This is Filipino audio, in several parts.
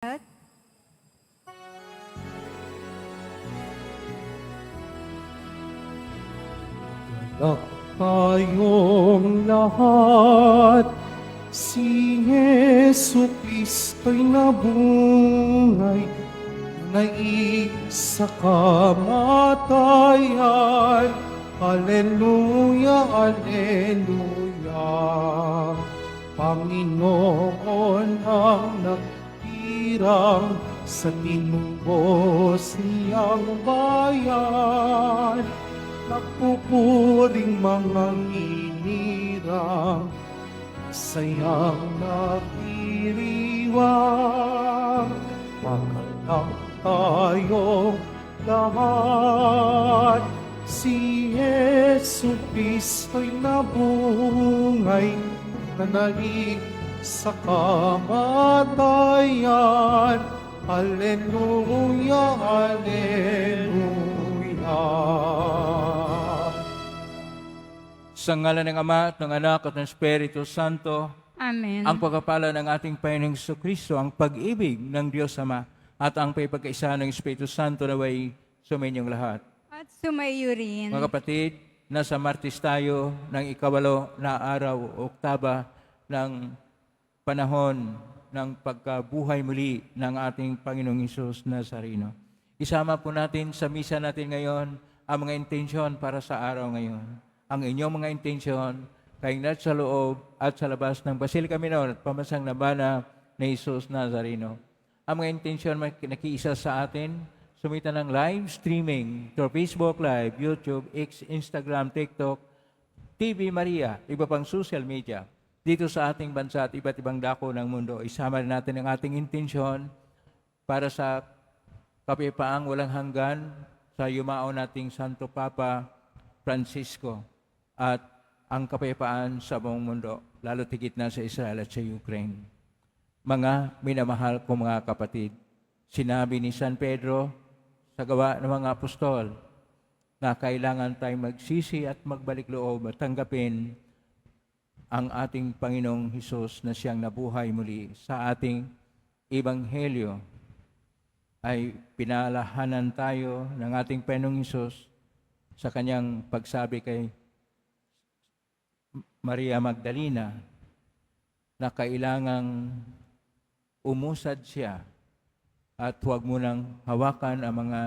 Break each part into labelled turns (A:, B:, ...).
A: At
B: Galak tayong lahat, si Yesu Kristo'y nabungay, naisa kamatayan. Alleluia, Alleluia. Panginoon ang nagtirang sa tinubos niyang bayan. Napupuring mga inirang, sayang nakiriwang. Magalak tayong lahat, si Yesu Kristo'y nabungay, nanaig sa kamatayan. Alleluia, Alleluia.
C: Sa ngalan ng Ama at ng Anak at ng Espiritu Santo,
A: Amen.
C: ang pagpapala ng ating Panginoong Jesucristo, ang pag-ibig ng Diyos Ama, at ang pagkakaisa ng Espiritu Santo naway suminyong lahat.
A: At sumayo rin.
C: Mga kapatid, nasa Martes tayo ng ikawalo na araw, oktaba, ng panahon ng pagkabuhay muli ng ating Panginoong Hesus Nazareno. Isama po natin sa misa natin ngayon ang mga intensyon para sa araw ngayon. Ang inyong mga intensyon, kayong nasa loob at sa labas ng Basilica Minor at Pamansang Nabana ni Hesus Nazareno. Ang mga intensyon nakiisa sa atin, sumita ng live streaming through Facebook Live, YouTube, X, Instagram, TikTok, TV Maria, iba pang social media. Dito sa ating bansa at iba't ibang dako ng mundo, isama rin natin ang ating intensyon para sa kapipaang walang hanggan sa yumao nating Santo Papa Francisco at ang kapayapaan sa buong mundo, lalo tigit na sa Israel at sa Ukraine. Mga minamahal kong mga kapatid, sinabi ni San Pedro sa Gawa ng mga Apostol na kailangan tayong magsisi at magbalik loob at tanggapin ang ating Panginoong Hesus na siyang nabuhay muli. Sa ating Ebanghelyo ay pinalahanan tayo ng ating Panginoong Hesus sa kanyang pagsabi kay Maria Magdalena na kailangang umusad siya at huwag mo nang hawakan ang mga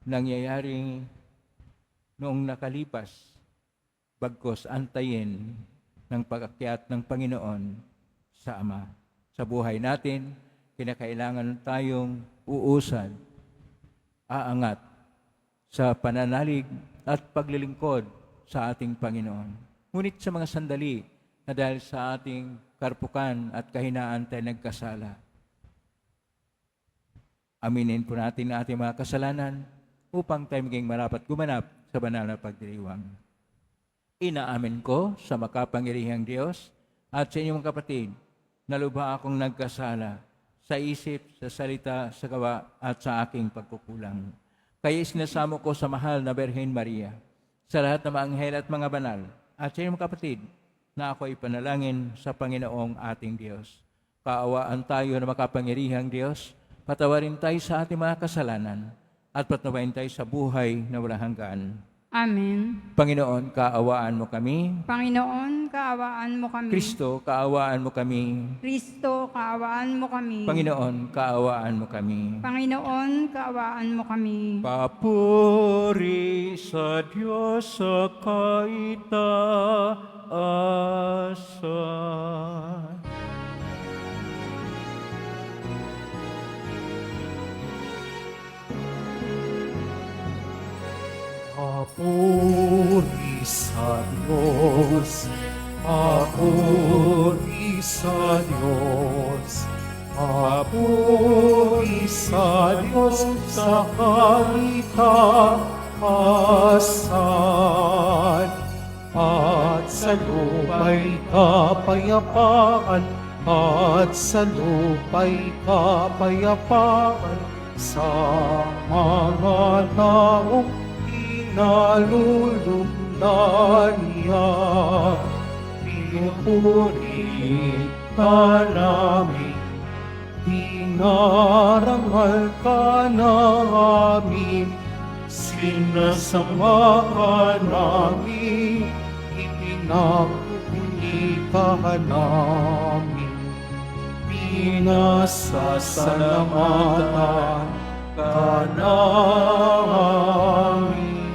C: nangyayaring noong nakalipas, bagkos antayin ng pag-akyat ng Panginoon sa Ama. Sa buhay natin, kinakailangan tayong uusad, aangat sa pananalig at paglilingkod sa ating Panginoon. Ngunit sa mga sandali na dahil sa ating karpukan at kahinaan tayo nagkasala, aminin po natin ang ating mga kasalanan upang tayo maging marapat gumanap sa banal na pagdiriwang. Inaamin ko sa makapangyarihang Diyos at sa inyong kapatid na lubha akong nagkasala sa isip, sa salita, sa gawa at sa aking pagkukulang. Kaya isinasamo ko sa mahal na Birhen Maria, sa lahat ng mga anghel at mga banal, at sa inyong kapatid na ako ay panalangin sa Panginoong ating Diyos. Kaawaan tayo na makapangyarihang Diyos, patawarin tayo sa ating mga kasalanan, at patnubayan tayo sa buhay na walang hanggan.
A: Amen.
C: Panginoon, kaawaan mo kami.
A: Panginoon, kaawaan mo kami.
C: Kristo, kaawaan mo kami.
A: Kristo, kaawaan mo kami.
C: Panginoon, kaawaan mo kami.
A: Panginoon, kaawaan mo kami.
C: Papuri sa Diyos sa kaitaasan.
B: Papuri sa Diyos, papuri sa Diyos, papuri sa Diyos sa kaitaasan. At sa lupa'y kapayapaan, at sa lupa'y kapayapaan, sa mga taong nalulugdan niya. Pinupuri ka namin, Pinarangal ka namin, sinasama ka namin, ipinagpupuli ka namin. Pinasasalamatan ka namin,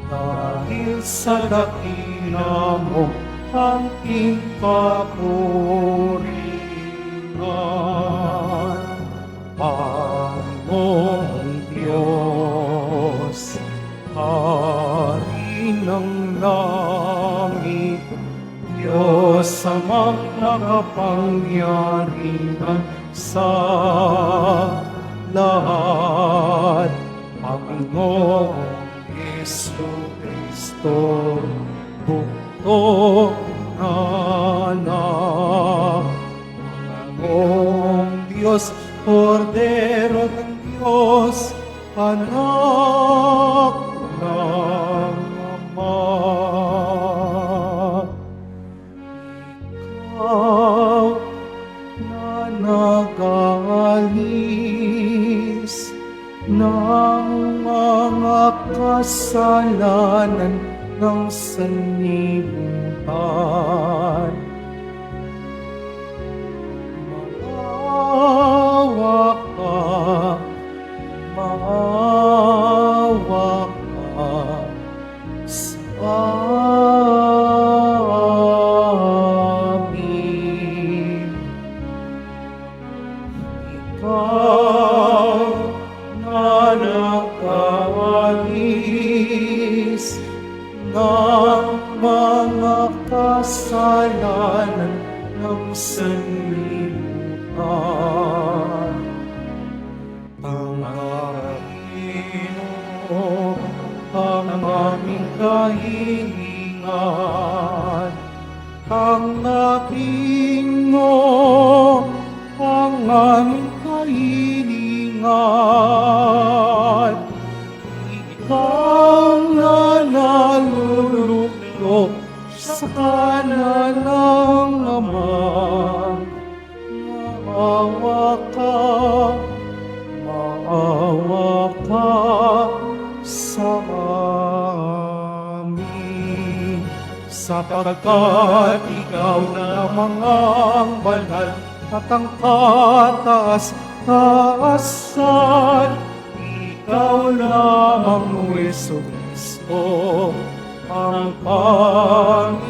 B: dahil sa dakila mo ang ikapurihan. Panginoong Diyos, Hari ng langit, Diyos amang makapangyarihan sa lahat, Panginoong Jesucristo, bukto na anak, Panginoong Diyos, Kordero ng Diyos, anak ng Ama. Ikaw na nag-aalis ng mga kasalanan ng sanlibutan. Maawa ka, maawa ka sa amin. Ikaw na nag-aalis ng mga kasalanan ng sanlibutan. Tanggapin mo ang aming kahilingan. Tanggapin mo ang aming kahilingan. Ikaw na naluluglo sa kanan ng Ama. Maawa ka sa amin, sapagkat ikaw lamang ang banal at ang kataas-taasan. Ikaw lamang, Jesucristo, ang Panginoon,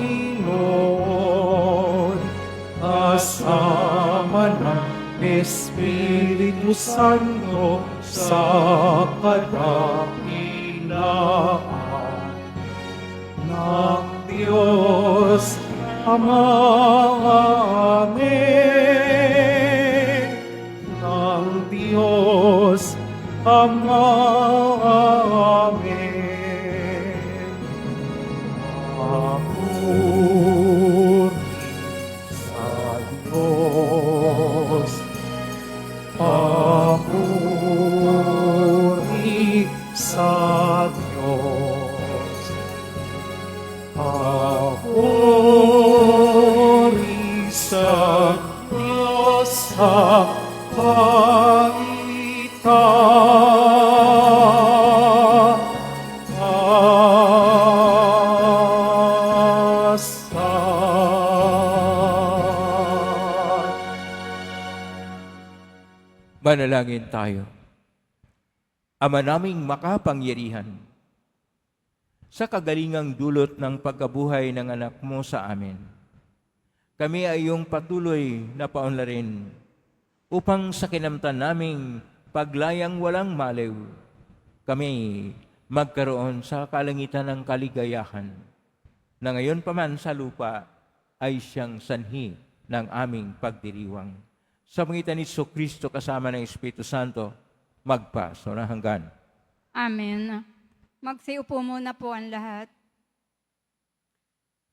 B: kasama ng Espiritu Santo sa kadakilaan ng Diyos Ama. Amen. Ng Diyos Ama. Amen. Papuri sa Diyos. Papuri sa Diyos. Papuri sa Diyos sa kaitaasan.
C: Manalangin tayo. Ama naming makapangyarihan, sa kagalingang dulot ng pagkabuhay ng anak mo sa amin, kami ay iyong patuloy na paunlarin upang sa kinamtan naming paglayang walang maliw, kami magkaroon sa kalangitan ng kaligayahan na ngayon pa man sa lupa ay siyang sanhi ng aming pagdiriwang. Sa pangitan ni Jesucristo kasama ng Espiritu Santo, magpaso na hanggan.
A: Amen. Magsiupo muna po ang lahat.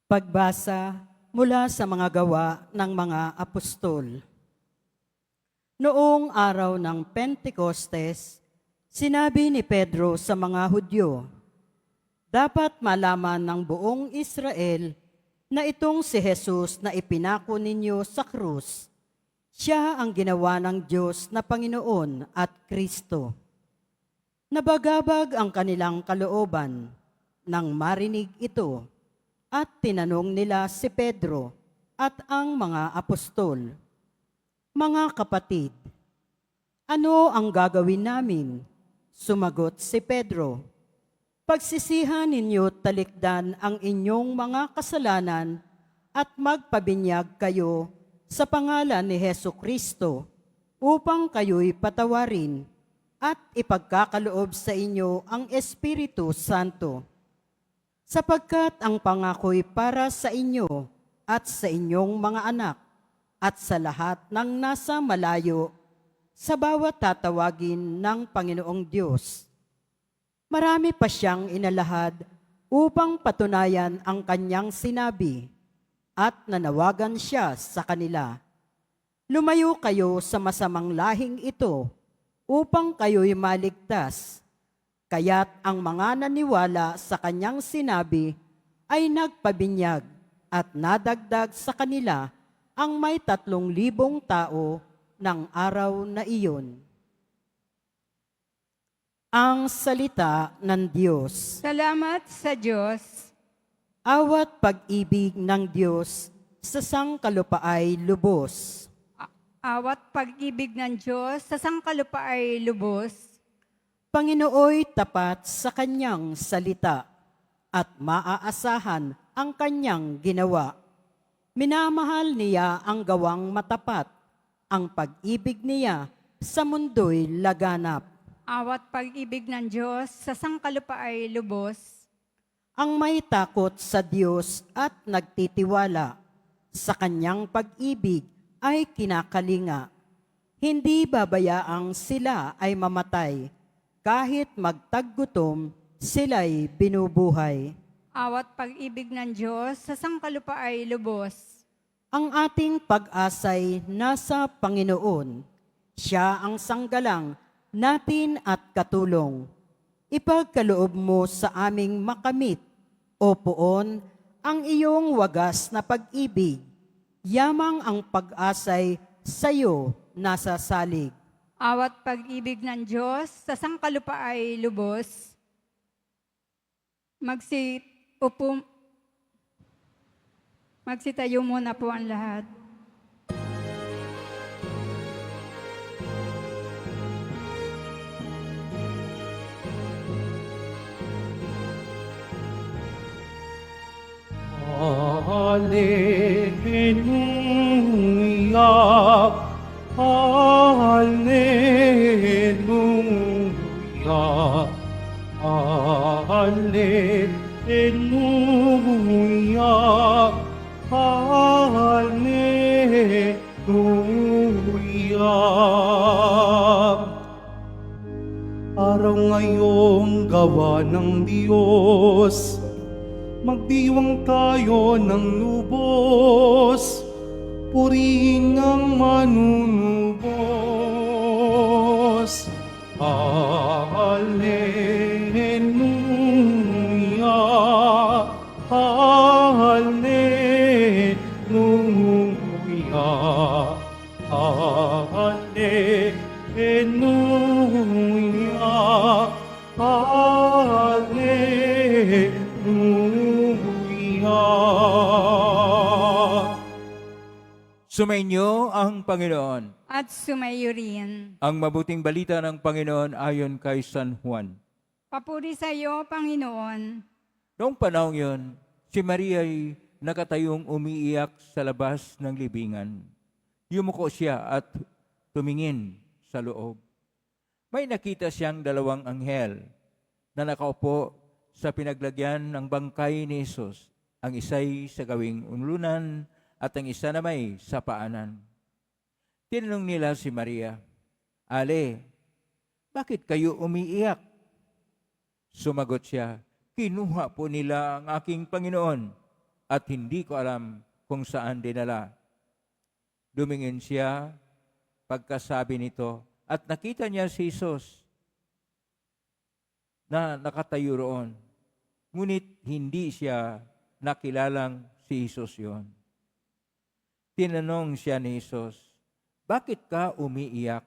D: Pagbasa mula sa mga gawa ng mga apostol. Noong araw ng Pentecostes, sinabi ni Pedro sa mga Hudyo, dapat malaman ng buong Israel na itong si Jesus na ipinako ninyo sa krus, Siya ang ginawa ng Diyos na Panginoon at Kristo. Nabagabag ang kanilang kalooban nang marinig ito at tinanong nila si Pedro at ang mga apostol, "Mga kapatid, ano ang gagawin namin?" Sumagot si Pedro, "Pagsisihan ninyo talikdan ang inyong mga kasalanan at magpabinyag kayo sa pangalan ni Hesukristo upang kayo'y patawarin at ipagkakaloob sa inyo ang Espiritu Santo. Sapagkat ang pangako'y para sa inyo at sa inyong mga anak at sa lahat ng nasa malayo, sa bawat tatawagin ng Panginoong Diyos." Marami pa siyang inalahad upang patunayan ang kanyang sinabi at nanawagan siya sa kanila, "Lumayo kayo sa masamang lahing ito upang kayo'y maligtas." Kaya't ang mga naniwala sa kanyang sinabi ay nagpabinyag at nadagdag sa kanila ang may 3,000 tao ng araw na iyon. Ang salita ng Diyos.
A: Salamat sa Diyos.
D: Awat pag-ibig ng Diyos sa sangkalupaay lubos.
A: Awat pag-ibig ng Diyos sa sangkalupa ay lubos.
D: Panginooy tapat sa kanyang salita at maaasahan ang kanyang ginawa. Minamahal niya ang gawang matapat, ang pag-ibig niya sa mundo'y laganap.
A: Awat pag-ibig ng Diyos sa sangkalupa ay lubos.
D: Ang may takot sa Diyos at nagtitiwala sa kanyang pag-ibig ay kinakalinga. Hindi babayaang sila ay mamatay, kahit magtaggutom, sila'y binubuhay.
A: Awat pag-ibig ng Diyos sa sangkalupa ay lubos.
D: Ang ating pag-asay nasa Panginoon. Siya ang sanggalang natin at katulong. Ipagkaloob mo sa aming makamit, O Poon, ang iyong wagas na pag-ibig. Yamang ang pag-asay sa'yo nasa salig.
A: Awat pag-ibig ng Diyos sa sangkalupa ay lubos. Magsitayo muna po ang lahat.
B: Hallelujah, Hallelujah, Hallelujah, Hallelujah. Araw ngayong gawa ng Diyos, magdiwang tayo ng lubos, purihin ang manunubos. Hallelujah, Hallelujah, Hallelujah, Hallelujah.
C: Sumainyo ang Panginoon.
A: At sumayo rin.
C: Ang mabuting balita ng Panginoon ayon kay San Juan.
A: Papuri sa iyo, Panginoon.
C: Noong panahon yon, si Maria ay nakatayong umiiyak sa labas ng libingan. Yumuko siya at tumingin sa loob. May nakita siyang 2 anghel na nakaupo sa pinaglagyan ng bangkay ni Jesus. Ang isa'y sa gawing unlunan at ang isa na may sa paanan. Tinanong nila si Maria, "Ale, bakit kayo umiiyak?" Sumagot siya, "Kinuha po nila ang aking Panginoon at hindi ko alam kung saan dinala." Lumingin siya pagkasabi nito at nakita niya si Jesus na nakatayo roon. Ngunit hindi siya nakilalang si Jesus yon. Tinanong siya ni Jesus, bakit ka umiiyak?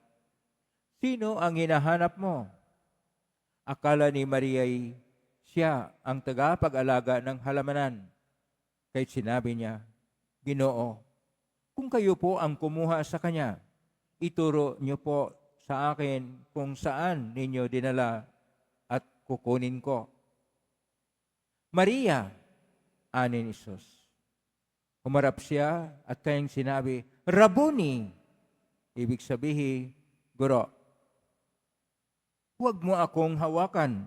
C: Sino ang hinahanap mo? Akala ni Maria ay siya ang tagapag-alaga ng halamanan. Kahit sinabi niya, Ginoo, kung kayo po ang kumuha sa kanya, ituro niyo po sa akin kung saan ninyo dinala at kukunin ko. Maria, ani ni Jesus. Humarap siya at kanyang sinabi, Rabuni, ibig sabihin, Guro, huwag mo akong hawakan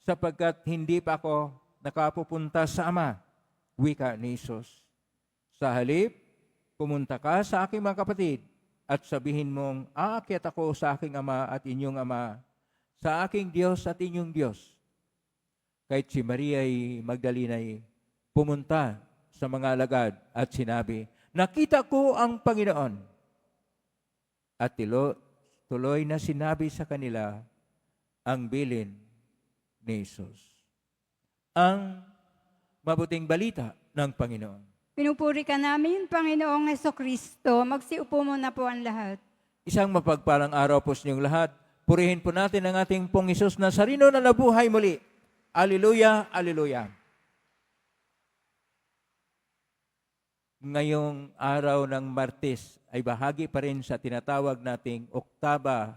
C: sapagkat hindi pa ako nakapupunta sa Ama, wika ni Jesus. Sa halip, pumunta ka sa aking mga kapatid at sabihin mong, aakyat ako sa aking Ama at inyong Ama, sa aking Diyos at inyong Diyos. Kahit si Maria ay Magdalena ay pumunta sa mga alagad at sinabi, nakita ko ang Panginoon. At tuloy na sinabi sa kanila ang bilin ni Jesus. Ang mabuting balita ng Panginoon.
A: Pinupuri ka namin, Panginoong Hesukristo. Magsiupo muna po ang lahat.
C: Isang mapagpalang araw po sa inyong lahat. Purihin po natin ang ating pong Isus Nazareno na nabuhay muli. Alleluia, alleluia. Ngayong araw ng Martes ay bahagi pa rin sa tinatawag nating Oktaba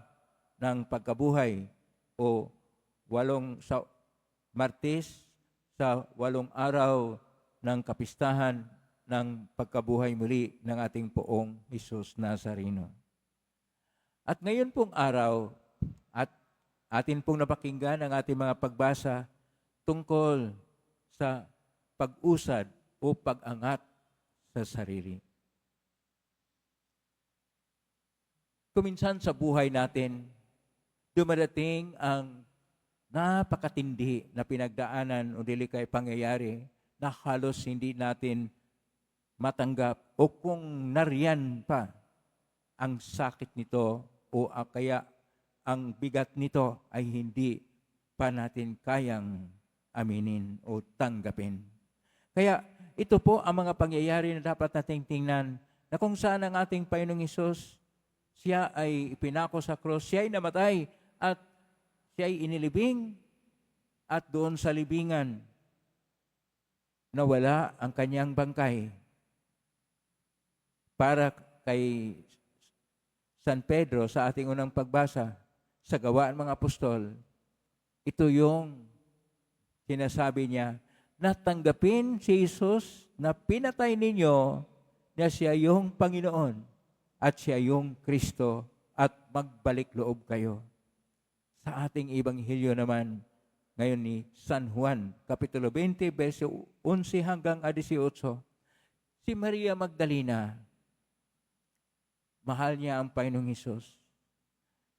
C: ng Pagkabuhay o sa Martes sa 8 araw ng kapistahan ng pagkabuhay muli ng ating poong Isus Nazareno. At ngayon pong araw, at atin pong napakinggan ang ating mga pagbasa tungkol sa pag-usad o pag-angat sa sarili. Kuminsan sa buhay natin, dumadating ang napakatindi na pinagdaanan o delikay pangyayari na halos hindi natin matanggap o kung nariyan pa ang sakit nito o kaya ang bigat nito ay hindi pa natin kayang aminin o tanggapin. Kaya ito po ang mga pangyayari na dapat nating tingnan na kung saan ang ating Panginoong Hesus, siya ay ipinako sa krus, siya ay namatay at siya ay inilibing at doon sa libingan nawala ang kanyang bangkay. Para kay San Pedro sa ating unang pagbasa sa Gawa ng mga Apostol, ito yung sinasabi niya, natanggapin si Jesus na pinatay ninyo na siya yung Panginoon at siya yung Kristo at magbalik loob kayo. Sa ating Ebanghelyo naman, ngayon ni San Juan, Kapitulo 20, verso 11 hanggang 18, si Maria Magdalena, mahal niya ang Panginoong Hesus.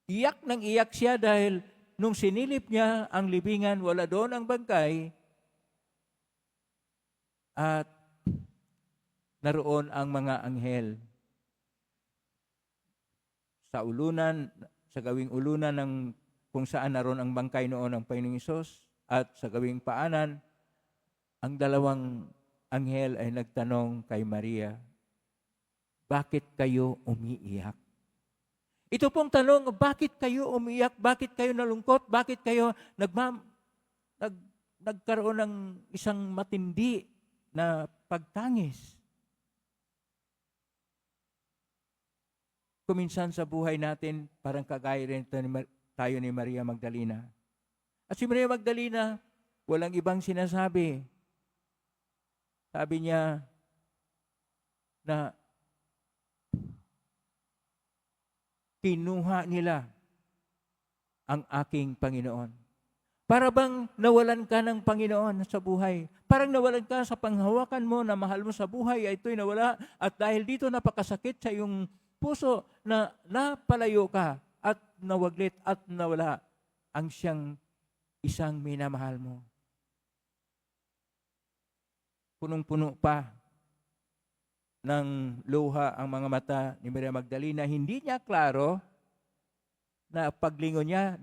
C: Iyak nang iyak siya dahil nung sinilip niya ang libingan, wala doon ang bangkay at naroon ang mga anghel. Sa ulunan, sa gawing ulunan ng kung saan naroon ang bangkay noon ng Panginoong Hesus at sa gawing paanan, ang dalawang anghel ay nagtanong kay Maria, bakit kayo umiiyak? Ito pong tanong, bakit kayo umiiyak? Bakit kayo nalungkot? Bakit kayo nagkaroon ng isang matindi na pagtangis? Kuminsan sa buhay natin, parang kagaya rin tayo ni Maria Magdalena. At si Maria Magdalena, walang ibang sinasabi. Sabi niya na kinuha nila ang aking Panginoon. Para bang nawalan ka ng Panginoon sa buhay? Parang nawalan ka sa panghawakan mo na mahal mo sa buhay, ay ito'y nawala. At dahil dito napakasakit sa iyong puso na napalayo ka at nawaglit at nawala ang siyang isang minamahal mo. Punong-puno pa ng luha ang mga mata ni Maria Magdalena. Hindi niya klaro na paglingon niya,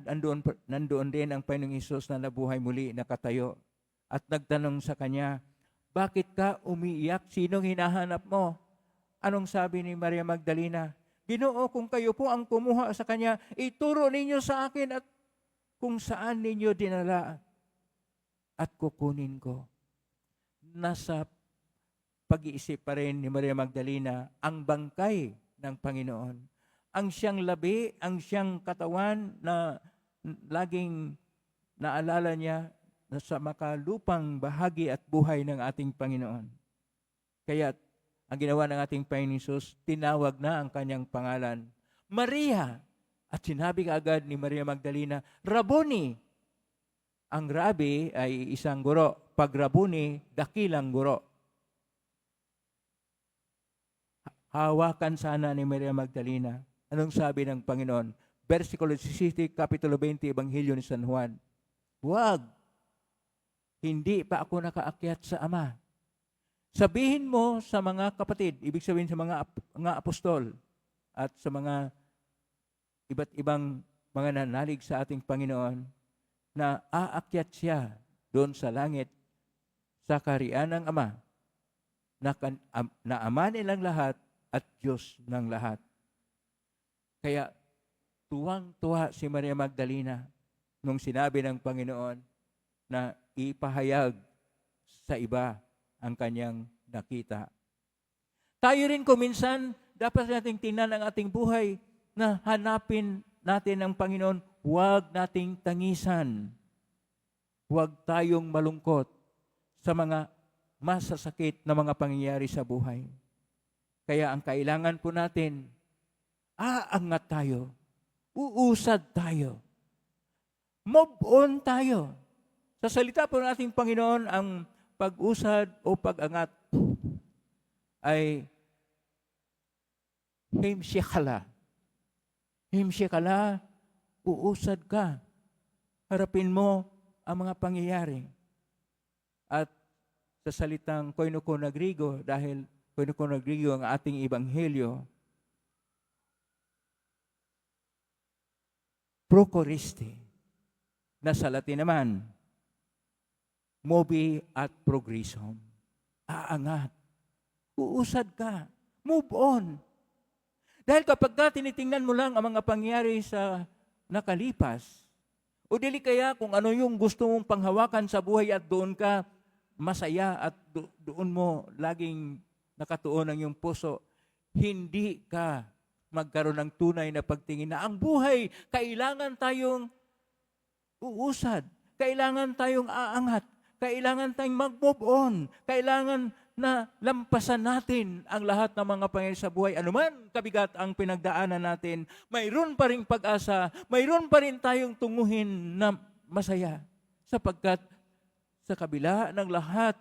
C: nandoon din ang Panginoong Hesus na nabuhay muli, nakatayo. At nagtanong sa kanya, bakit ka umiiyak? Sinong hinahanap mo? Anong sabi ni Maria Magdalena? Ginoo, kung kayo po ang kumuha sa kanya, ituro ninyo sa akin at kung saan ninyo dinala at kukunin ko. Nasa pag-iisip pa rin ni Maria Magdalena ang bangkay ng Panginoon. Ang siyang labi, ang siyang katawan na laging naalala niya na sa makalupang bahagi at buhay ng ating Panginoon. Kaya ang ginawa ng ating Panginoon Hesus, tinawag na ang kanyang pangalan, Maria. At sinabi kaagad ni Maria Magdalena, Rabboni. Ang Rabi ay isang guro. Pag Rabboni, dakilang guro. Hawakan sana ni Maria Magdalena. Anong sabi ng Panginoon? Versikulo 17, Kapitulo 20, Ebanghelyo ni San Juan. Huwag. Hindi pa ako nakaakyat sa Ama. Sabihin mo sa mga kapatid, ibig sabihin sa mga apostol at sa mga iba't ibang mga nanalig sa ating Panginoon na aakyat siya doon sa langit sa kaharian ng Ama na Ama nilang lahat at Diyos ng lahat. Kaya tuwang-tuwa si Maria Magdalena nung sinabi ng Panginoon na ipahayag sa iba ang kanyang nakita. Tayo rin kuminsan, dapat nating tingnan ang ating buhay na hanapin natin ang Panginoon, huwag nating tangisan. Huwag tayong malungkot sa mga masasakit na mga pangyayari sa buhay. Kaya ang kailangan po natin, aangat tayo, uusad tayo, move on tayo. Sa salita po ng ating Panginoon, ang pag-usad o pag-angat ay himshikala. Himshikala, uusad ka. Harapin mo ang mga pangyayari. At sa salitang koinokona Griego, dahil koinokona Griego ang ating ebanghelyo, prochoristi, na sa Latin naman, mobi at progresum. Aangat. Uusad ka. Move on. Dahil kapag tinitingnan mo lang ang mga pangyari sa nakalipas, o dili kaya kung ano yung gusto mong panghawakan sa buhay at doon ka masaya at doon mo laging nakatuon ang iyong puso, hindi ka magkaroon ng tunay na pagtingin na ang buhay, kailangan tayong uusad, kailangan tayong aangat, kailangan tayong mag-move on. Kailangan na lampasan natin ang lahat ng mga pangyayari sa buhay. Anuman kabigat ang pinagdaanan natin, mayroon pa ring pag-asa, mayroon pa rin tayong tunguhin na masaya. Sapagkat sa kabila ng lahat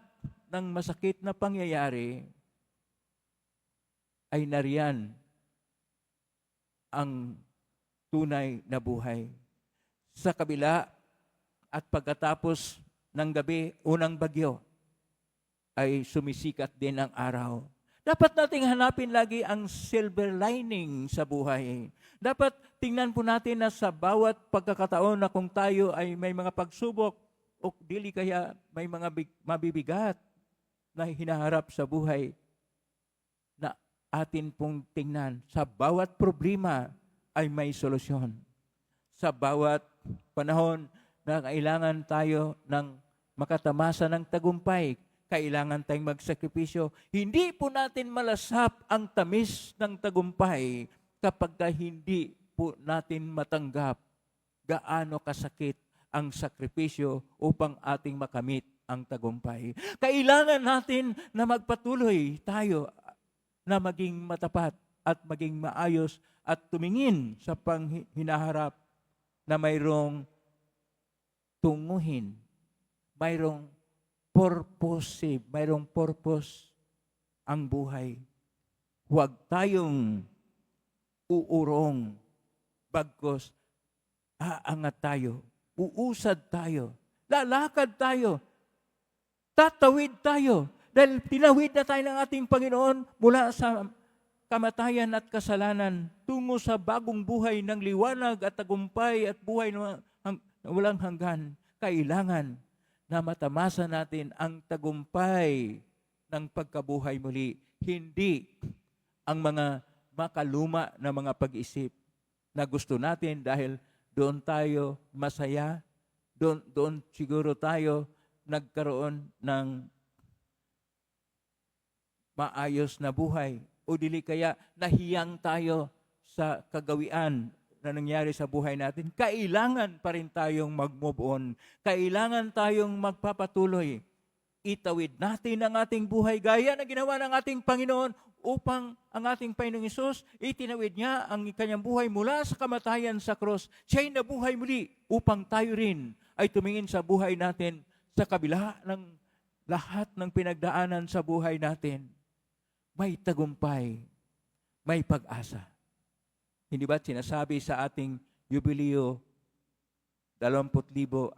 C: ng masakit na pangyayari, ay nariyan ang tunay na buhay. Sa kabila at pagkatapos ng gabi, unang bagyo, ay sumisikat din ang araw. Dapat nating hanapin lagi ang silver lining sa buhay. Dapat tingnan po natin na sa bawat pagkakataon na kung tayo ay may mga pagsubok o dili kaya may mga mabibigat na hinaharap sa buhay, na atin pong tingnan, sa bawat problema ay may solusyon. Sa bawat panahon na kailangan tayo ng makatamasa ng tagumpay, kailangan tayong magsakripisyo. Hindi po natin malasap ang tamis ng tagumpay kapag hindi po natin matanggap gaano kasakit ang sakripisyo upang ating makamit ang tagumpay. Kailangan natin na magpatuloy tayo na maging matapat at maging maayos at tumingin sa panghinaharap na mayroong tunguhin, mayroong purpose ang buhay. Huwag tayong uurong, bagkos aangat tayo, uusad tayo, lalakad tayo, tatawid tayo, dahil tinawid na tayo ng ating Panginoon mula sa kamatayan at kasalanan tungo sa bagong buhay ng liwanag at tagumpay at buhay na walang hanggan. Kailangan na matamasa natin ang tagumpay ng pagkabuhay muli. Hindi ang mga makaluma na mga pag-isip na gusto natin dahil doon tayo masaya, doon siguro tayo nagkaroon ng maayos na buhay. O dili kaya nahiyang tayo sa kagawian na nangyari sa buhay natin. Kailangan pa rin tayong mag-move on. Kailangan tayong magpapatuloy. Itawid natin ang ating buhay gaya na ginawa ng ating Panginoon upang ang ating Panginoong Hesus, itinawid niya ang kanyang buhay mula sa kamatayan sa cross. Siya'y nabuhay muli upang tayo rin ay tumingin sa buhay natin sa kabila ng lahat ng pinagdaanan sa buhay natin. May tagumpay, may pag-asa. Hindi ba't sinasabi sa ating Jubileo 20,025,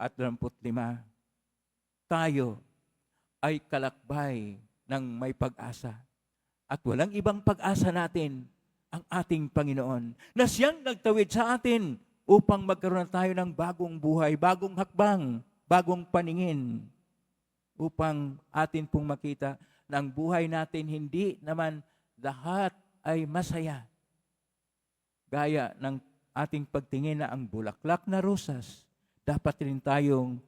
C: tayo ay kalakbay ng may pag-asa. At walang ibang pag-asa natin ang ating Panginoon na siyang nagtawid sa atin upang magkaroon tayo ng bagong buhay, bagong hakbang, bagong paningin upang atin pong makita na ang buhay natin hindi naman lahat ay masaya. Gaya ng ating pagtingin na ang bulaklak na rosas, dapat rin tayong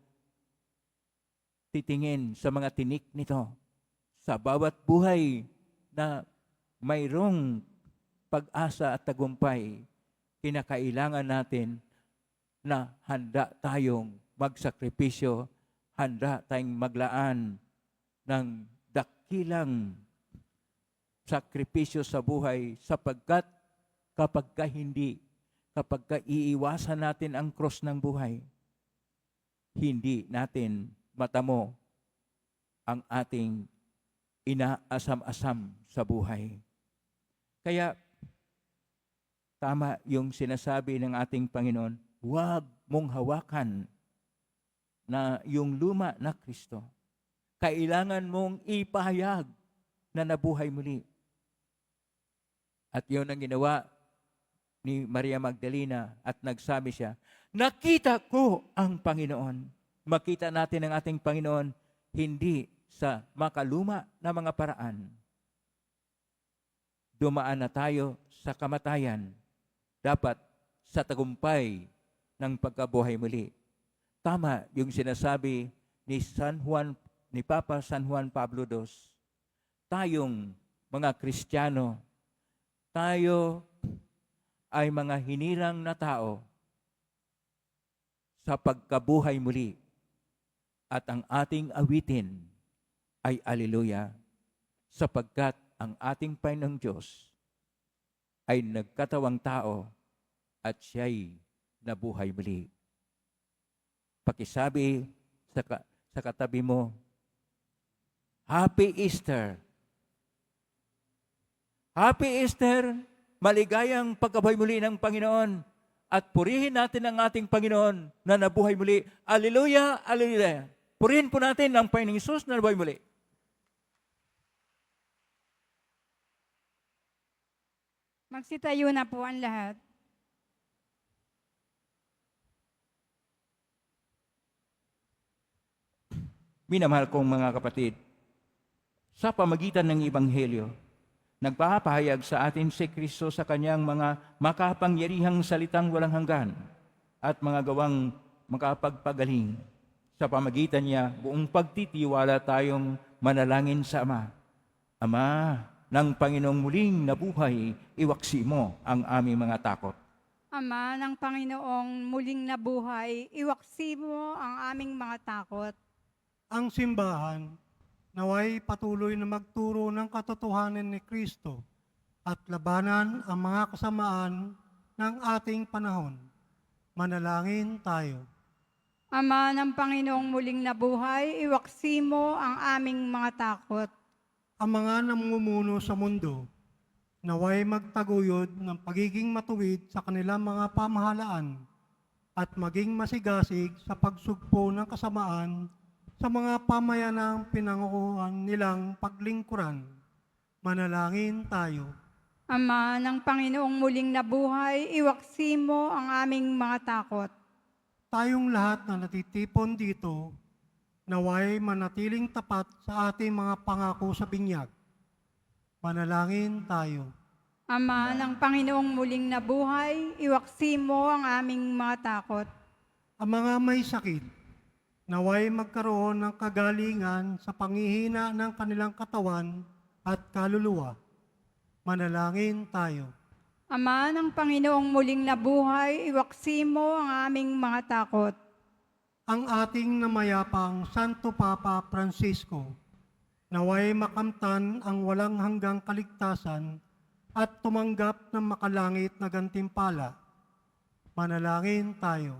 C: titingin sa mga tinik nito. Sa bawat buhay na mayroong pag-asa at tagumpay, kinakailangan natin na handa tayong magsakripisyo, handa tayong maglaan ng dakilang sakripisyo sa buhay sapagkat kapag iiwasan natin ang cross ng buhay, hindi natin matamo ang ating inaasam-asam sa buhay. Kaya, tama yung sinasabi ng ating Panginoon, huwag mong hawakan na yung luma na Kristo. Kailangan mong ipahayag na nabuhay muli. At yun ang ginawa ni Maria Magdalena at nagsabi siya, nakita ko ang Panginoon. Makita natin ang ating Panginoon hindi sa makaluma na mga paraan. Dumaan na tayo sa kamatayan, dapat sa tagumpay ng pagkabuhay muli. Tama yung sinasabi ni Papa San Juan Pablo II. Tayong mga Kristiyano, tayo ay mga hinirang na tao sa pagkabuhay muli. At ang ating awitin ay Alleluia, sapagkat ang ating Panginoong Diyos ay nagkatawang tao at siya'y nabuhay muli. Pakisabi sa katabi mo, Happy Easter! Happy Easter! Maligayang pagkabuhay muli ng Panginoon at purihin natin ang ating Panginoon na nabuhay muli. Alleluia! Alleluia! Purihin po natin ang Panginoong Hesus na nabuhay muli.
A: Magsitayo na po ang lahat.
C: Minamahal kong mga kapatid, sa pamagitan ng Ebanghelyo, nagpapahayag sa atin si Kristo sa kanyang mga makapangyarihang salitang walang hanggan at mga gawang makapagpagaling. Sa pamagitan niya, buong pagtitiwala tayong manalangin sa Ama. Ama, ng Panginoong muling nabuhay, iwaksi mo ang aming mga takot.
A: Ama ng Panginoong muling nabuhay, iwaksi mo ang aming mga takot.
E: Ang simbahan naway patuloy na magturo ng katotohanan ni Kristo at labanan ang mga kasamaan ng ating panahon. Manalangin tayo.
A: Ama ng Panginoong muling nabuhay, iwaksi mo ang aming mga takot.
E: Ang mga namumuno sa mundo, naway magtaguyod ng pagiging matuwid sa kanilang mga pamahalaan at maging masigasig sa pagsugpo ng kasamaan sa mga pamayanang pinangukuhan nilang paglingkuran. Manalangin tayo.
A: Ama ng Panginoong muling nabuhay, iwaksi mo ang aming mga takot.
E: Tayong lahat na natitipon dito, naway manatiling tapat sa ating mga pangako sa binyag. Manalangin tayo.
A: Ama ng Panginoong muling nabuhay, iwaksi mo ang aming mga takot.
E: Ang mga may sakit, naway magkaroon ng kagalingan sa pangihina ng kanilang katawan at kaluluwa. Manalangin tayo.
A: Ama ng Panginoong muling nabuhay, iwaksi mo ang aming mga takot.
E: Ang ating namayapang Santo Papa Francisco, naway makamtan ang walang hanggang kaligtasan at tumanggap ng makalangit na gantimpala. Manalangin tayo.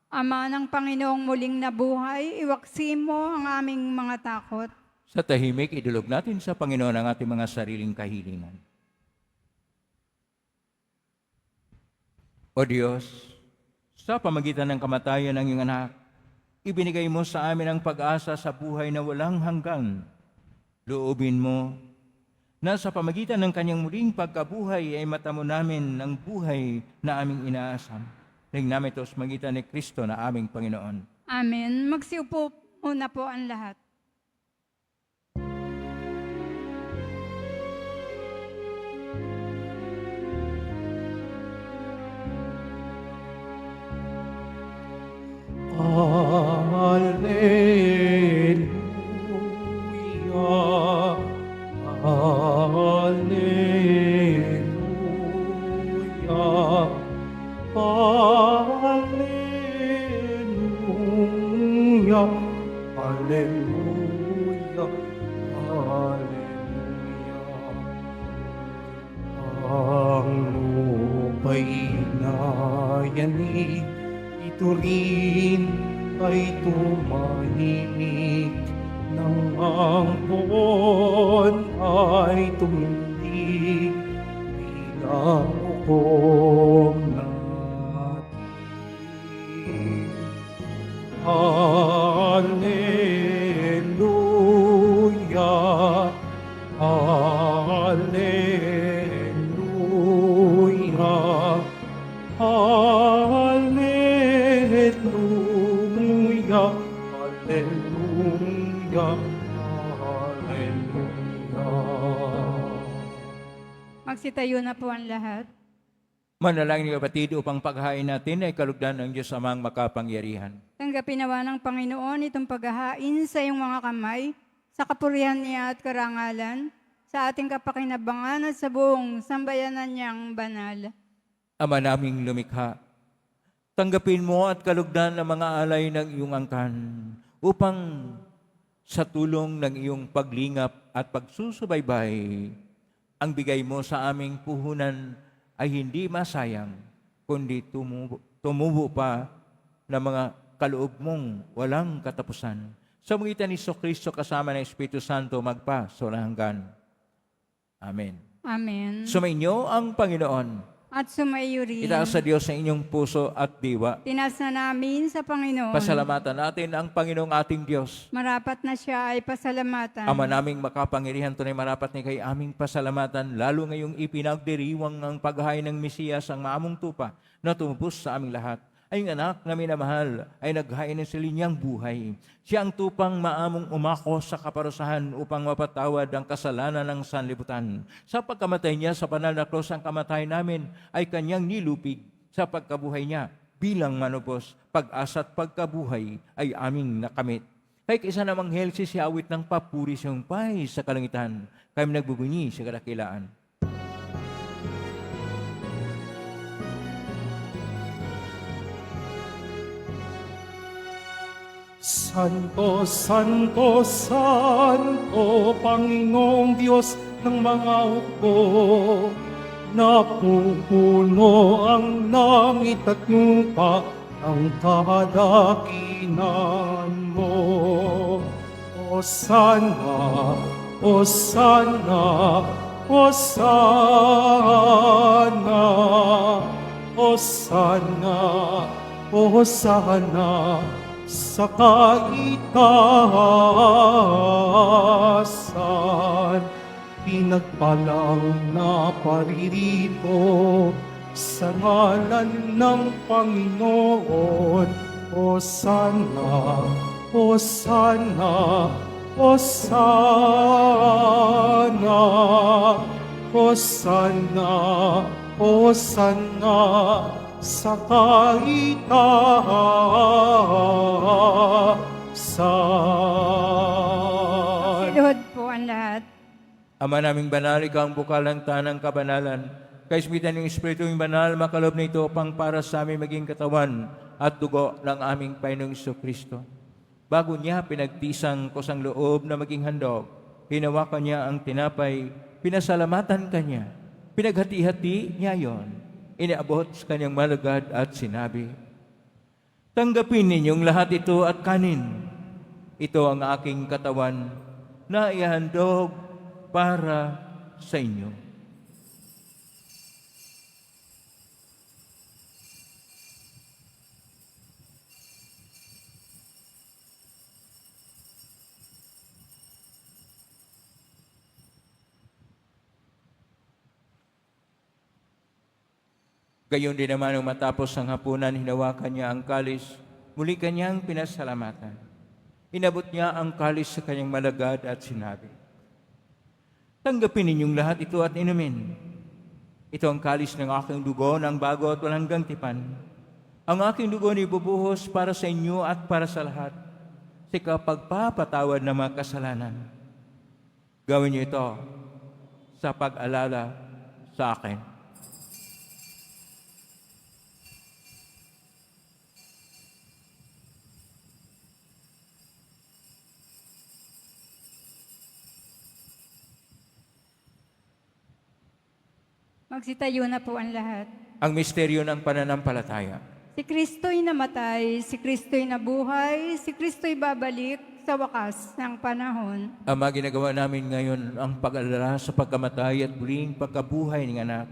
A: Ama ng Panginoong muling nabuhay, iwaksi mo ang aming mga takot.
C: Sa tahimik, idulog natin sa Panginoon ang ating mga sariling kahilingan. O Diyos, sa pamagitan ng kamatayan ng iyong anak, ibinigay mo sa amin ang pag-asa sa buhay na walang hanggan. Loobin mo na sa pamagitan ng kanyang muling pagkabuhay ay matamo namin ng buhay na aming inaasam. Ring namin ito sa magitan ni Kristo na aming Panginoon.
A: Amen. Magsiupo muna po ang lahat.
B: Alleluia. Alleluia. Alleluia. Alleluia. Alleluia. Ang lupa'y nayanig, ito rin ay tumahimik, nang ang buwan ay tumindig, bilang hukom natin. Alleluia, Alleluia, Alleluia, Alleluia, Alleluia.
A: Magsitayo na po ang lahat.
C: Manalangin ng kapatid upang paghain natin ay kalugdan ng Diyos amang makapangyarihan.
A: Tanggapin nawa ng Panginoon itong paghahain sa iyong mga kamay, sa kapurihan niya at karangalan, sa ating kapakinabangan at sa buong sambayanan niyang banal.
C: Ama naming lumikha, tanggapin mo at kalugdan ng mga alay ng iyong angkan upang sa tulong ng iyong paglingap at pagsusubaybay, ang bigay mo sa aming puhunan ay hindi masayang, kundi tumubo pa ng mga kaloob mong walang katapusan. Sa magitan ni Kristo kasama ng Espiritu Santo magpa sa walang hanggan. Amen.
A: Amen.
C: Sumainyo ang Panginoon.
A: At sumaiyo rin.
C: Itaas sa Diyos sa inyong puso at diwa.
A: Tinas na namin sa Panginoon.
C: Pasalamatan natin ang Panginoong ating Diyos.
A: Marapat na siya ay pasalamatan.
C: Ama naming makapangyarihan, tunay marapat ni kay aming pasalamatan, lalo ngayong ipinagdiriwang ang paghahain ng Mesiyas ang maamong tupa na tumubos sa aming lahat. Ay ang anak na minamahal ay naghain ng silinyang buhay. Siya ang tupang maamong umako sa kaparusahan upang mapatawad ang kasalanan ng sanlibutan. Sa pagkamatay niya sa banal na krus, ang kamatayan namin ay kanyang nilupig. Sa pagkabuhay niya bilang manubos, pag-asa at pagkabuhay ay aming nakamit. Kay isa namang helsi si awit ng papuri siyang pay sa kalangitan, kami nagbubunyi sa kadakilaan.
B: Santo, Santo, Santo, Panginoong Diyos ng mga hukbo, napupuno ang langit at lupa ang kadakilan mo. Hosana, Hosana, Hosana, Hosana, Hosana, sa kaitaasan, pinagpalang na paririto sa ngalan ng Panginoon. Hosana, Hosana, Hosana, Hosanna, Hosanna sa kaitaasan.
A: Silhod po ang lahat.
C: Ama naming banal, ikaw ang bukal ng tanang kabanalan. Kaismitan ng Espiritu yung banal, makalob na ito pang para sa aming maging katawan at dugo ng aming Panginoong Kristo. Bago niya pinagtisang kusang loob na maging handog, hinawakan niya ang tinapay, pinasalamatan kanya, pinaghati-hati niya yon, iniabot sa kanyang malagad at sinabi, tanggapin ninyong lahat ito at kanin. Ito ang aking katawan na ihandog para sa inyo. Gayon din naman nung matapos ang hapunan, hinawakan niya ang kalis, muli kanyang pinasalamatan. Inabot niya ang kalis sa kanyang malagad at sinabi, tanggapin ninyong lahat ito at inumin. Ito ang kalis ng aking dugo ng bago at walang hanggang tipan. Ang aking dugo ni ibubuhos para sa inyo at para sa lahat, sa kapagpapatawad ng mga kasalanan. Gawin niyo ito sa pag-alala sa akin.
A: Magsitayo na po ang lahat.
C: Ang misteryo ng pananampalataya.
A: Si Kristo'y namatay, si Kristo'y nabuhay, si Kristo'y babalik sa wakas ng panahon.
C: Ama, ginagawa namin ngayon ang pag-alala sa pagkamatay at muling pagkabuhay ng anak.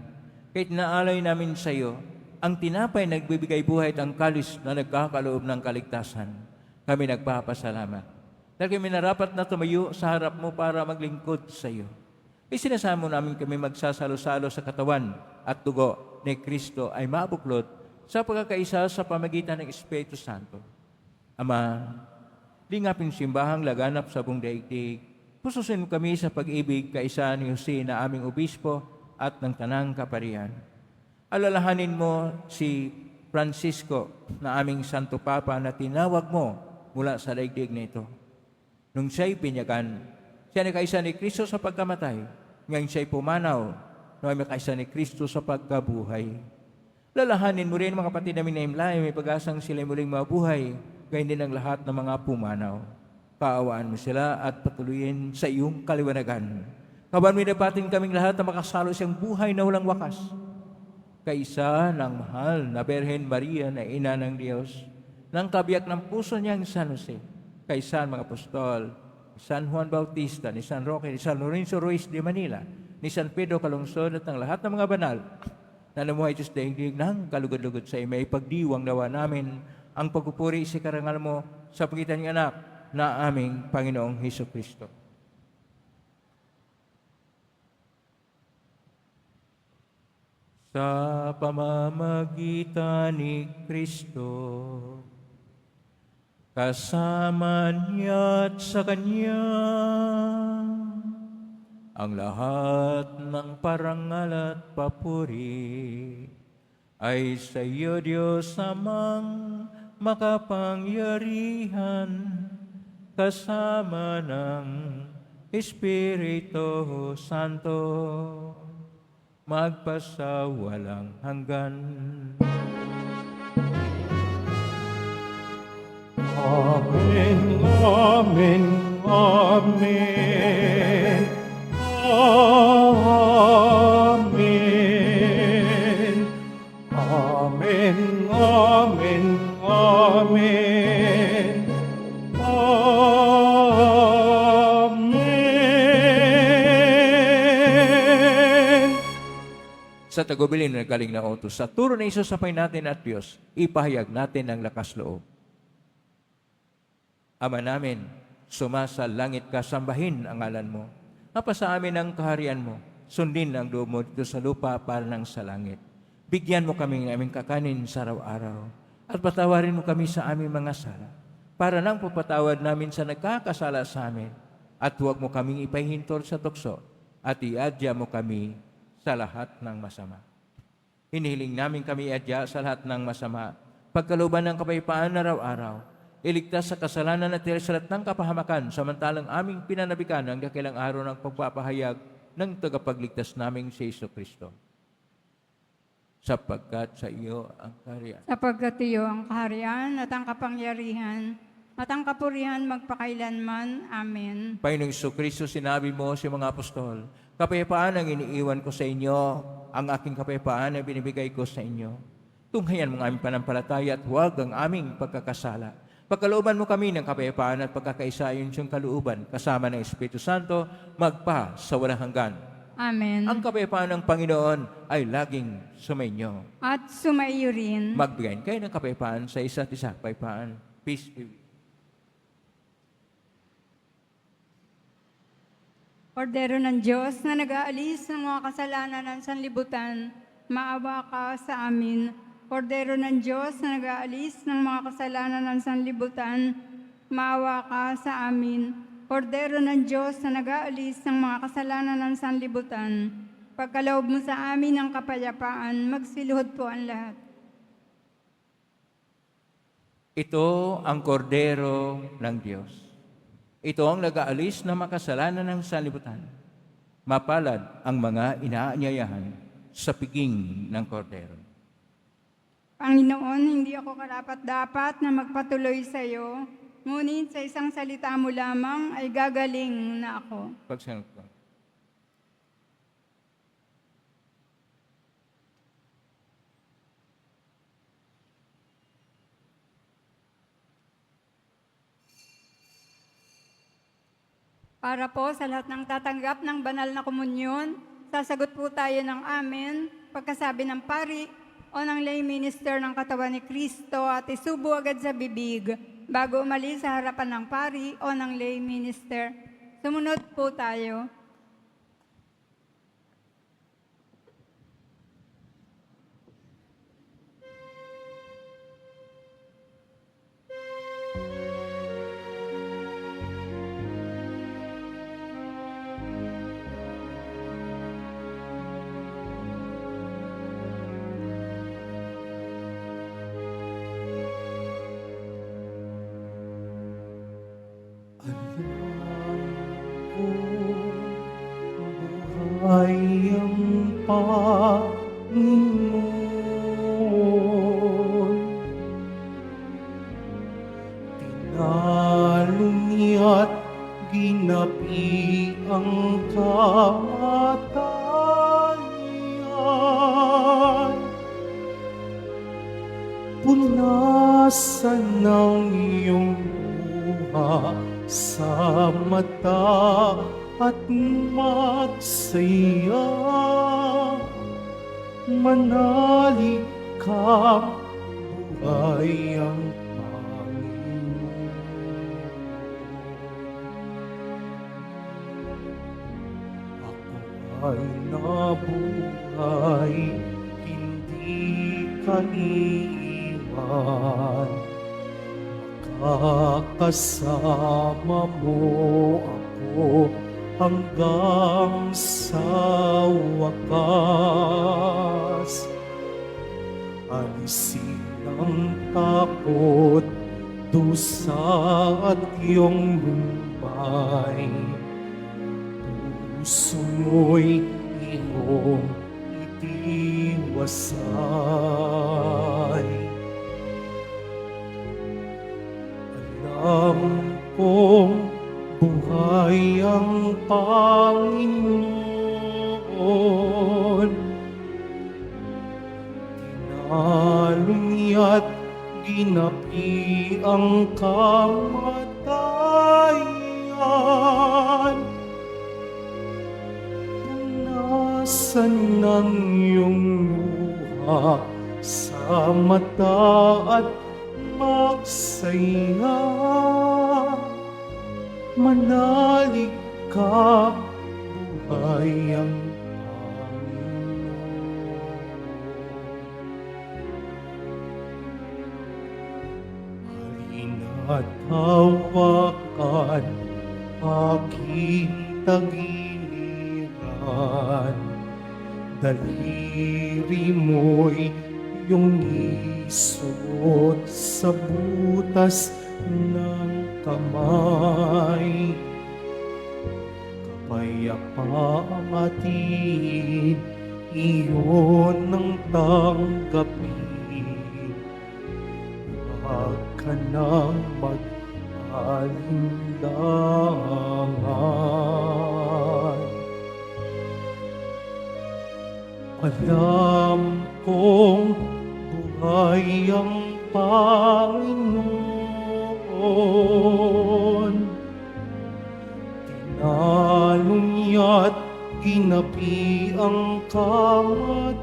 C: Kahit naalay namin sa iyo, ang tinapay nagbibigay buhay at ang kalis na nagkakaloob ng kaligtasan. Kami nagpapasalamat. Dahil kami narapat na tumayo sa harap mo para maglingkod sa iyo. Isinasamo namin kami magsasalo-salo sa katawan at dugo ni Kristo ay mabuklod sa pagkakaisa sa pamagitan ng Espiritu Santo. Ama, lingapin simbahang laganap sa buong daigdig. Pususin mo kami sa pag-ibig kaisa ni Jose na aming obispo at ng tanang kaparian. Alalahanin mo si Francisco na aming Santo Papa na tinawag mo mula sa daigdig na ito. Nung siya'y pinyagan, siya ni kaisa ni Kristo sa pagkamatay, ngayon siya'y pumanaw, na may kaisa ni Kristo sa pagkabuhay. Lalahanin mo rin mga kapatid namin na imlay, may pag-asang sila'y muling mabuhay, gayon din ang lahat ng mga pumanaw. Kaawaan mo sila at patuloyin sa iyong kaliwanagan. Kaban mo dapatin kaming lahat na makasalo siyang buhay na walang wakas. Kaisa ng mahal na Berhen Maria na ina ng Diyos, ng kabiyak ng puso niyang San Jose, kaisa mga apostol, San Juan Bautista, ni San Roque, ni San Lorenzo Ruiz de Manila, ni San Pedro Calungsod at ng lahat ng mga banal na namuhay Diyos daigdig ng kalugod-lugod sa may pagdiwang nawa namin ang pagpupuri sa karangal mo sa pagitan ng anak na aming Panginoong Hesukristo. Sa pamamagitan ni Kristo, kasama niya at sa Kanya, ang lahat ng parangal at papuri ay sa iyo, Diyos Amang makapangyarihan, kasama ng Espiritu Santo, magpasawalang hanggan.
B: Amen, amen, amen. Amen. Amen, amen, amen. Amen.
C: Sa tagubilin ng galing na utos, sa turo na isusapay natin at Diyos, ipahayag natin ang lakas loob. Ama namin, sumasa langit ka, sambahin ang ngalan mo. Mapasa amin ang kaharian mo, sundin ang loob mo dito sa lupa para ng sa langit. Bigyan mo kami ng aming kakanin sa araw-araw, at patawarin mo kami sa aming mga sala, para nang pupatawad namin sa nagkakasala sa amin, at huwag mo kaming ipahintol sa tukso, at iadya mo kami sa lahat ng masama. Hinihiling namin kami adya sa lahat ng masama, pagkalooban ng kapayapaan araw-araw, iligtas sa kasalanan at tirasalat ng kapahamakan, samantalang aming pinanabikan ang dakilang araw ng pagpapahayag ng tagapagligtas naming si Jesucristo. Sapagkat sa iyo ang kaharian,
A: Sapagkat iyo ang kaharian at ang kapangyarihan at ang kapurihan magpakailanman. Amen.
C: Panginoong Jesucristo, sinabi mo sa mga apostol, kapayapaan ang iniiwan ko sa inyo, ang aking kapayapaan ay binibigay ko sa inyo. Tunghayan mo ang aming panampalataya at huwag ang aming pagkakasala. Pagkalooban mo kami ng kapayapaan at pagkakaisa ayon sa kalooban, kasama ng Espiritu Santo, magpa sa walang hanggan.
A: Amen.
C: Ang kapayapaan ng Panginoon ay laging sumainyo.
A: At sumaiyo rin.
C: Magbigay kayo ng kapayapaan sa isa't isa. Kapayapaan. Peace be with you.
A: Kordero ng Diyos na nag-aalis ng mga kasalanan ng sanlibutan, maawa ka sa amin. Kordero ng Diyos na nag-aalis ng mga kasalanan ng sanlibutan, maawa ka sa amin. Kordero ng Diyos na nag-aalis ng mga kasalanan ng sanlibutan, pagkaloob mo sa amin ng kapayapaan, magsiluhod po ang lahat.
C: Ito ang kordero ng Diyos. Ito ang nag-aalis ng makasalanan ng sanlibutan. Mapalad ang mga inaanyayahan sa piging ng kordero.
A: Panginoon, hindi ako karapat-dapat na magpatuloy sa iyo, ngunit sa isang salita mo lamang ay gagaling na ako.
C: Pagsanot ko.
A: Para po sa lahat ng tatanggap ng banal na komunyon, sasagot po tayo ng amen, pagkasabi ng pari o ng lay minister ng katawan ni Kristo at isubo agad sa bibig bago umalis sa harapan ng pari o ng lay minister. Sumunod po tayo.
B: Ay ang Panginoon, tinalo niya't ginapi ang kamatayan. Punasan ng iyong luha sa mata at magsaya, manalig ka, buhay ang Panginoon. Ako ay nabuhay, hindi ka iiwan, makakasama mo ako hanggang sa wakas. Alisin ang takot, dusa at iyong lumay. Puso mo'y iyong itiwasay. Alam kong buhay ang Panginoon, tinalo niya't ginapi ang kamatayan. Punasan ng iyong luha sa mata at magsaya, manalig ka, buhay ang Panginoon. Halina't hawakan aking tagiliran, daliri mo'y iyong isuot sa butas ng kamay. Kapayapaang atin, iyon ang tanggapin. Huwag ka nang mag-alinlangan. Alam kong buhay ang Panginoon. Tinalo niya't ginapi ang kamatayan.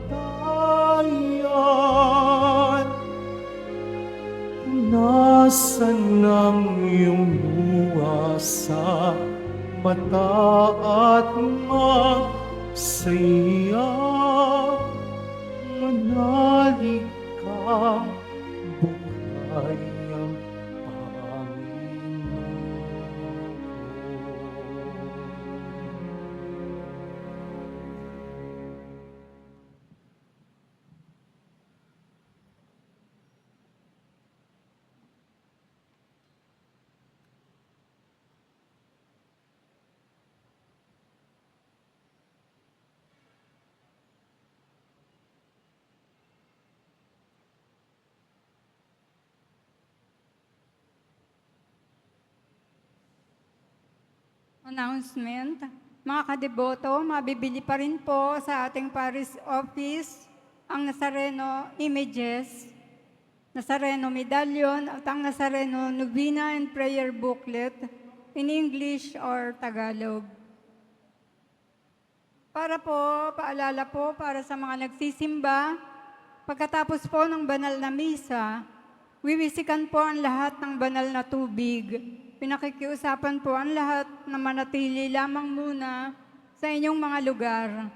B: Nasaan ang iyong luha sa mata at magsaya? Manalig ka, buhay ang
A: Announcement. Mga kadeboto, mabibili pa rin po sa ating parish office ang Nazareno images, Nazareno medallion at ang Nazareno Novena and Prayer Booklet in English or Tagalog. Para po, paalala po para sa mga nagsisimba, pagkatapos po ng banal na misa, wiwisikan po ang lahat ng banal na tubig. Pinakikiusapan po ang lahat na manatili lamang muna sa inyong mga lugar.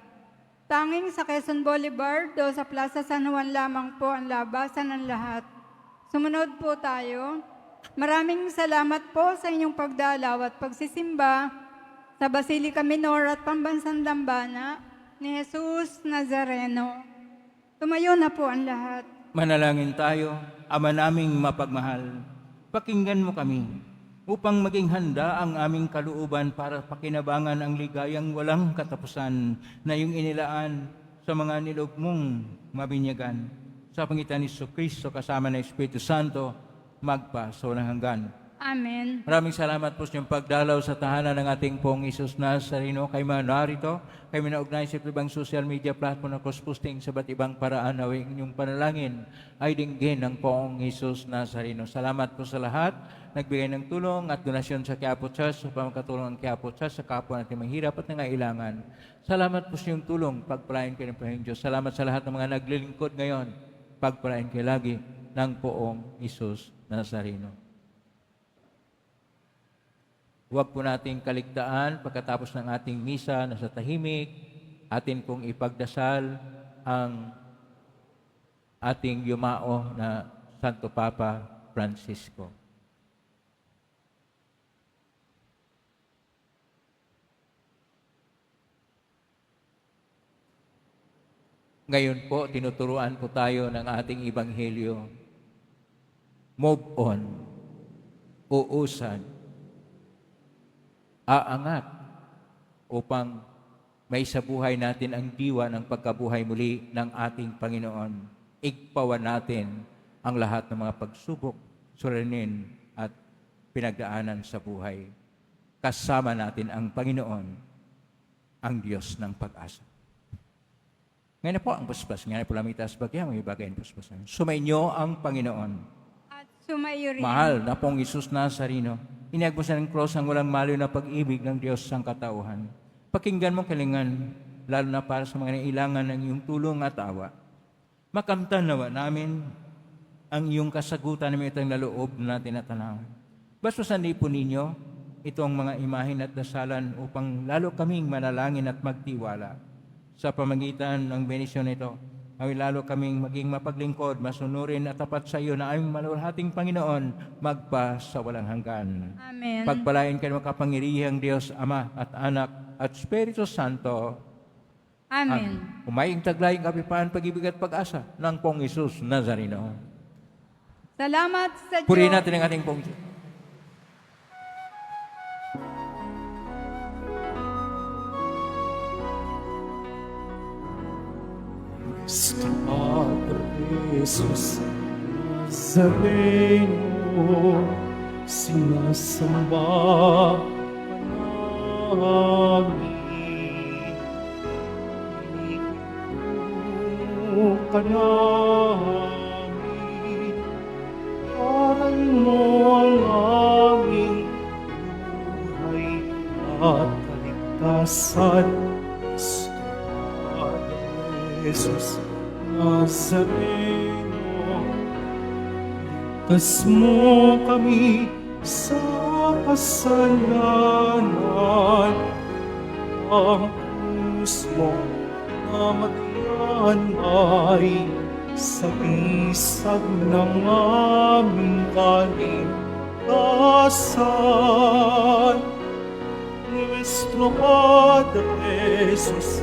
A: Tanging sa Quezon Boulevard o sa Plaza San Juan lamang po ang labasan ng lahat. Sumunod po tayo. Maraming salamat po sa inyong pagdalaw at pagsisimba sa Basilica Minor at Pambansang Dambana ni Jesus Nazareno. Tumayo na po ang lahat.
C: Manalangin tayo, Ama naming mapagmahal. Pakinggan mo kami upang maging handa ang aming kalooban para pakinabangan ang ligayang walang katapusan na iyong inilaan sa mga nilog mong mabinyagan. Sa pangitan ni Kristo kasama ng Espiritu Santo, magpa sa walang hanggan.
A: Amen.
C: Maraming salamat po sa inyong pagdalaw sa tahanan ng ating pong Isus Nazareno. Kayo mga narito, kayo minaugnay sa ibang social media platform na cross-posting sa ba't ibang paraan na inyong panalangin ay dinggin ng pong Isus Nazareno. Salamat po sa lahat. Nagbigay ng tulong at donasyon sa Quiapo Church upang makatulong ang Quiapo Church sa kapwa natin mahirap at nangailangan. Salamat po sa inyong tulong. Pagpalain kayo ng Panginoon Diyos. Salamat sa lahat ng mga naglilingkod ngayon. Pagpalain kayo lagi ng poong Isus Nazareno. Huwag po nating kaligtaan pagkatapos ng ating misa na sa tahimik, atin pong ipagdasal ang ating yumao na Santo Papa Francisco. Ngayon po, tinuturuan po tayo ng ating Ebanghelyo. Move on, uusad, aangat upang may sa buhay natin ang diwa ng pagkabuhay muli ng ating Panginoon. Igpawan natin ang lahat ng mga pagsubok, suliranin at pinagdaanan sa buhay. Kasama natin ang Panginoon, ang Diyos ng pag-asa. Ngayon na po ang puspas. Ngayon na po lamitas bagyang may bagay ang puspas. Sumainyo ang Panginoon.
A: At sumayo rin.
C: Mahal na pong Isus Nazareno, inagbusan ng cross ang walang maliw na pag-ibig ng Diyos sang katauhan. Pakinggan mo kalingan, lalo na para sa mga nailangan ng iyong tulong at awa. Makamtan nawa namin ang iyong kasagutan na may itang naloob natin at tanawan. Basbasan po ninyo itong mga imahin at dasalan upang lalo kaming manalangin at magtiwala. Sa pamagitan ng benisyon nito, ay lalo kaming maging mapaglingkod, masunurin at tapat sa iyo na aming maluwalhating Panginoon, magpa sa walang hanggan.
A: Amen.
C: Pagpalain kayo makapangyarihang Diyos, Ama at Anak at Espiritu Santo.
A: Amen.
C: Umaying taglayang kapipahan, pag-ibig at pag-asa ng Pong Isus Nazareno.
A: Salamat sa Diyos.
C: Purihin natin ang ating Pong Isus.
B: Nuestro Padre Jesus Nazareno, sinasamba ka namin. Inigo ka namin, aral mo ang aming buhay at kaligtasan. Nuestro Padre Jesus Nazareno, ligtas mo kami sa kasalanan. Ang krus mo na matiyan ay sagisag ng aming kaligtasan. Nuestro Padre Jesus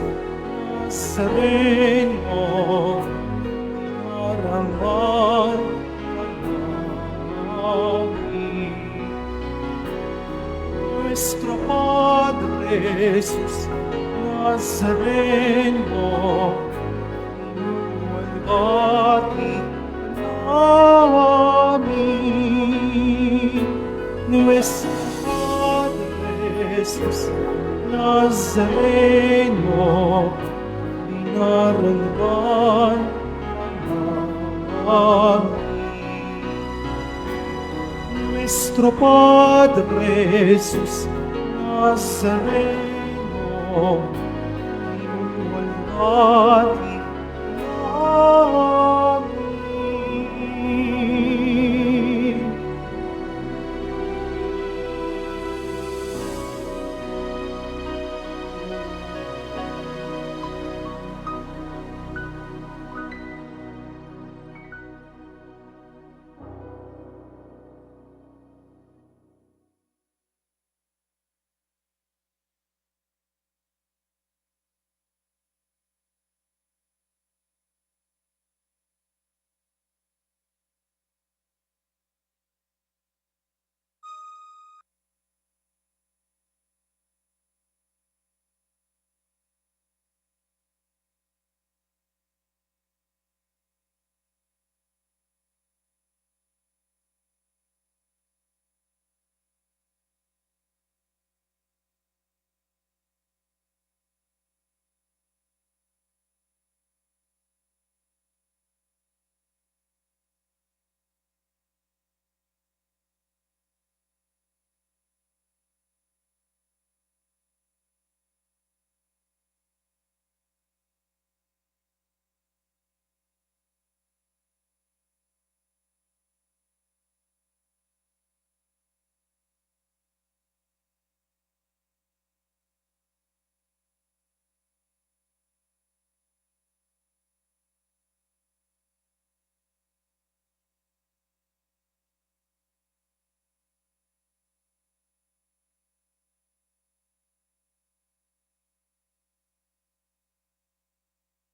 B: Nazareno, marangal ka namin. Nuestro Padre Jesus Nazareno, inuwalhati ka namin. Nuestro Padre Jesus Nazareno, dinarangan ka namin. Nuestro Padre Jesus Nazareno, inuwalhati